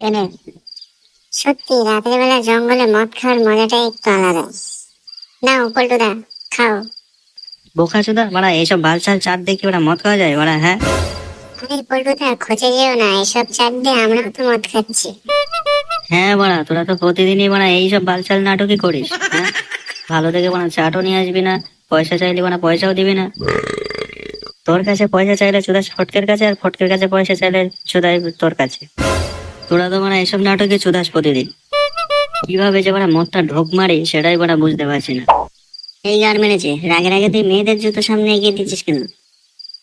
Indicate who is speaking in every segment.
Speaker 1: এনে সত্যি রাতের বেলা জঙ্গলে মদ খাওয়ার মজাটাই একটু আলাদা। নাও পল্টুদা, খাও।
Speaker 2: বোকা চোদা বাড়া, এইসব বালছাল চাট দেখি ওরা মদ খাওয়া যায় বাড়া? হ্যাঁ
Speaker 1: আরে পল্টুদা, খোঁজে যেও না, এসব চাট দিয়ে আমরাও তো মদ খাচ্ছি।
Speaker 2: হ্যাঁ বাড়া, তোরা তো প্রতিদিনই বাড়া এইসব বালছাল নাটকই করিস। হ্যাঁ, ভালো দেখে বাড়া চাটও নিয়ে আসবি না, পয়সা চাইলে বাড়া পয়সাও দিবি না। তোর কাছে পয়সা চাইলে চোদাস ফটকের কাছে, আর ফটকের কাছে পয়সা চাইলে চোদাই তোর কাছে। তোরা তো মানে এইসব নাটকে চোদাস প্রতিদিন। কিভাবে যে মানে মদটা ঢোক মারি সেটাই বাড়া বুঝতে পারছি না।
Speaker 1: এই গার মেরেছে, রাগে রাগে তুই মেয়েদের জুতো সামনে এগিয়ে দিচ্ছিস কেন?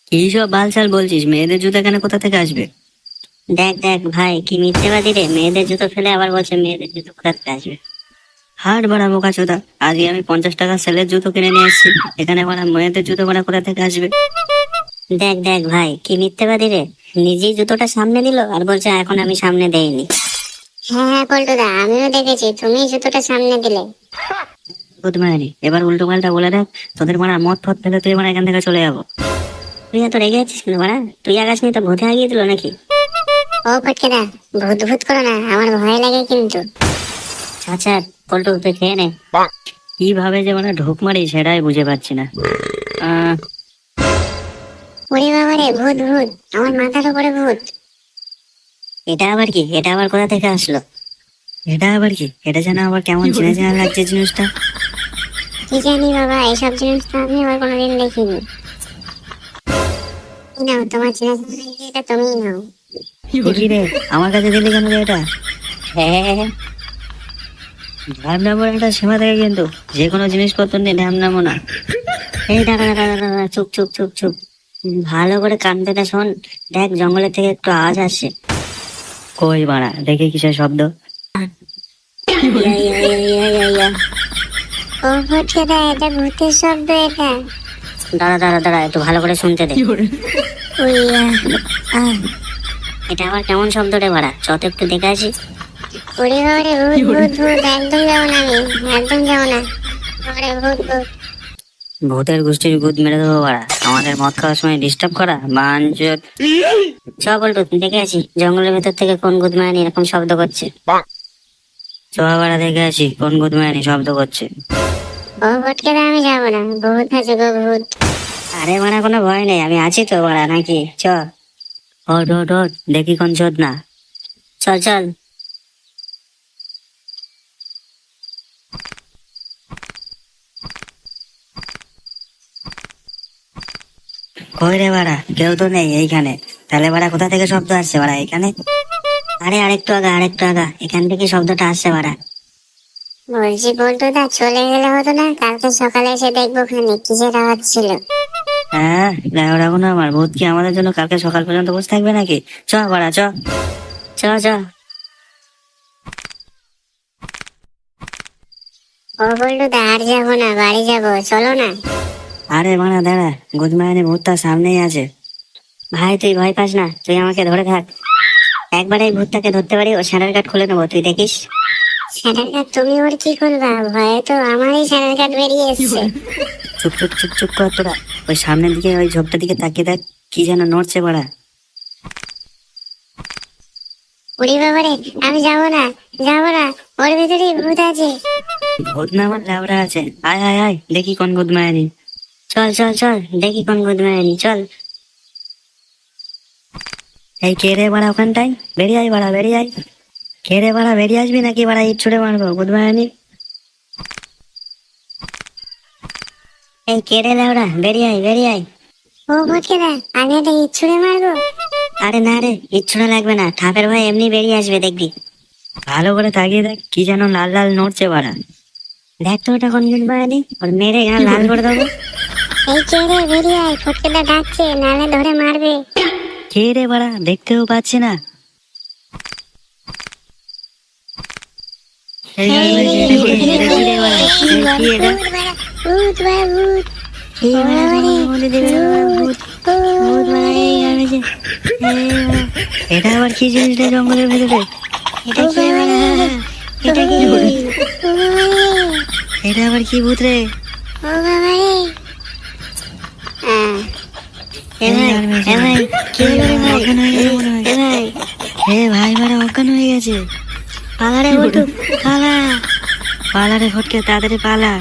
Speaker 2: কি সব বালছাল বলছিস? মেয়েদের জুতো এখানে কোথা থেকে আসবে?
Speaker 1: দেখ দেখ ভাই, কি মিথ্যেবাদী রে, মেয়েদের জুতো ফেলে আবার বলছে মেয়েদের জুতো কোথা থেকে আসবে।
Speaker 2: হাট বাড়া বোকা চোদা, আজকে আমি 50 টাকা সেলের জুতো কিনে নিয়ে এসেছি, এখানে বাড়া মেয়েদের জুতো বাড়া কোথা থেকে আসবে?
Speaker 1: দেখ দেখ ভাই, কি মিথ্যেবাদী রে, নিজেই জুতোটা সামনে দিল আর বলছে এখন আমি সামনে দেইনি। হ্যাঁ হ্যাঁ পল্টুদা, আমিও দেখেছি তুমি জুতোটা সামনে দিলে।
Speaker 2: বুধমায়ানি, এবার উল্টো পাল্টা বলে দেখ, তোদের মারা মদ ফদ ফেলে তুই মানে এখান থেকে চলে যাবো।
Speaker 1: তুই এত রেগে আছিস কেন বাড়া? তুই আকাশ নিয়ে তো ভূতে আগিয়ে দিল নাকি? ও ফটকেদা, ভূত ভূত করো না, আমার ভয় লাগে কিন্তু। আচ্ছা পল্টু, তুই খেয়ে নে।
Speaker 2: কিভাবে যে মানে ঢোক মারি সেটাই বুঝে পাচ্ছি না।
Speaker 1: ওরে বাবা রে, ভূত ভূত, আমার মাথার উপরে ভূত।
Speaker 2: এটা আবার কি? এটা আবার কোথা থেকে আসলো? এটা আবার কি? এটা যেন আবার কেমন চেনা চেনা লাগছে জিনিসটা।
Speaker 1: কি জানি বাবা, এইসব জিনিস তো আমি আবার কোনোদিন দেখিনি। এই নাও তোমার চেনা চেনা লাগছে, এটা তুমিই নাও।
Speaker 2: কি রে, আমার কাছে দিলি কেন রে এটা?
Speaker 1: হ্যাঁ,
Speaker 2: ঢ্যাম নামো একটা সীমা থাকে কিন্তু, যে কোনো জিনিসপত্র নিয়ে ঢ্যাম নামো না।
Speaker 1: এই দাঁড়া দাঁড়া দাঁড়া দাঁড়া, চুপ চুপ চুপ চুপ। ভালো করে কান পেতে শোন, দেখ জঙ্গলের থেকে একটু আওয়াজ আসছে।
Speaker 2: কই বাড়া, দেখি কিসের শব্দ?
Speaker 1: ইয়া, ইয়া, ইয়া, ইয়া, ইয়া, ইয়া। ও ফটকেদা, এটা ভূতের শব্দ এটা। দাঁড়া দাঁড়া দাঁড়া, একটু ভালো করে শুনতে দে। ওই, আহ, এটা আবার কেমন শব্দ রে বাড়া? চত একটু দেখে আসি। ওরে বাবারে, ভূত ভূত ভূত, একদম যাবো না আমি, একদম যাবো না। ওরে ভূত ভূত।
Speaker 2: ভূতের গোষ্ঠীর ভূত মেরে দেবো বাড়া, আমাদের মদ খাওয়ার সময় ডিস্টার্ব করা বাঞ্চোত।
Speaker 1: চ বলটু, দেখে আসি জঙ্গলের ভেতর থেকে কোন গুদমানি এরকম শব্দ করছে।
Speaker 2: চ বাড়া, দেখে আসি কোন ভূত মায়ানি শব্দ করছে।
Speaker 1: ও ফটকেদা, আমি যাবো না, ভূত আছে গো ভূত।
Speaker 2: আরে বাড়া, কোনো ভয় নেই, আমি আছি তো বাড়া, নাকি? চ ওঠ ওঠ ওঠ, দেখি কোন চোদ না।
Speaker 1: চল চল।
Speaker 2: কই রে বাড়া, কেউ তো নেই এইখানে। তাহলে বাড়া কোথা থেকে শব্দ আসছে বাড়া এখানে?
Speaker 1: আরে আরেকটু আগা, আরেকটু আগা, এখান থেকে শব্দটা আসছে বাড়া। বলছি বল্টুদা, চলে গেলে হতো না? কালকে সকালে এসে দেখবো খানি কিসের আওয়াজ ছিল।
Speaker 2: হ্যাঁ, রাখো না, আমার ভূত কি আমাদের জন্য কালকে সকাল পর্যন্ত বসে থাকবে নাকি? চ বাড়া চ।
Speaker 1: চ চ। ও বল্টুদা, আর যাবো না, বাড়ি যাবো, চলো না।
Speaker 2: আরে বাড়া দাঁড়া, গুদমায়ানি ভূতটা সামনেই আছে।
Speaker 1: ভাই তুই ভয় পাস না, তুই আমাকে ধরে থাক। একবার এই ভূতটাকে ধরতে পারি, ও স্যারের কার্ড খুলে নেবো, তুই দেখিস। স্যারের কার্ড তুমি ওর কি করবা? ভয়ে তো আমারই স্যারের কার্ড বেরিয়ে এসছে।
Speaker 2: চুপ চুপ চুপ চুপ কর তোরা, ওই সামনের দিকে, ওই ঝোপটার দিকে তাকিয়ে দেখ, কি যেন নড়ছে বাড়া।
Speaker 1: উড়ি বাবারে, আমি যাবো না, যাবো না, ওর ভিতরেই ভূত আছে।
Speaker 2: ভূত না আমার ল্যাবড়া আছে, আয় আয় আয়, দেখি কোন গুদমায়ানি।
Speaker 1: চল চল চল, দেখি কোন গুদমানি, চল।
Speaker 2: এই কে রে বাড়া ওখানটায়? বেরিয়ে আয় বাড়া, বেরিয়ে আয়। কে রে বাড়া, বেরিয়ে আসবি নাকি বাড়া? ইট ছুড়ে মারবো গুদমায়ানি।
Speaker 1: এই কেড়ে লাউড়া, বেরিয়ে আয়, বেরিয়ে আয়। ও ফটকেদা, আমি একটা ইট ছুঁড়ে মারবো। আরে না রে, ইট ছুঁড়ে লাগবে না, ঠাপের ভাই এমনি বেরিয়ে আসবে, দেখবি।
Speaker 2: ভালো করে তাকিয়ে দেখ, কি যেন লাল লাল নড়ছে বাড়া।
Speaker 1: দেখ তো ওটা কোন গুদমানি, ওর মেরে গা লাল করে দেবো। এই কেড়ে, বেরিয়ে আয়, ফটকেদা ডাকছে, নালে ধরে মারবে।
Speaker 2: কে রে বাড়া, দেখতেও পাচ্ছি না। এই
Speaker 1: এই,
Speaker 2: এই,
Speaker 1: এই,
Speaker 2: এটা কি রে, এটা কি রে বাড়া?
Speaker 1: কি
Speaker 2: এই কি এটা?
Speaker 1: ভূত বাড়া, ভূত।
Speaker 2: এই
Speaker 1: ও
Speaker 2: বাড়া,
Speaker 1: বাবারে,
Speaker 2: তোমার মধ্যে দেবে না বাড়া, ভূত। ভূত বাড়া, এই আমি যে, এই বাড়া। এটা আবার কি জিনিস রে জঙ্গলের ভেতরে? এটা কি রে বাড়া? এটা কি?
Speaker 1: ও বাবারে,
Speaker 2: এটা আবার কি ভূত রে?
Speaker 1: ও বাবারে। এ ভাই, এ ভাই, কি হলো রে ভাই? এ ভাই,
Speaker 2: ভাই বাড়া অজ্ঞান হয়ে গেছে।
Speaker 1: পালা রে বটু পালা।
Speaker 2: পালা রে ফটকে, তাড়াতাড়ি পালা।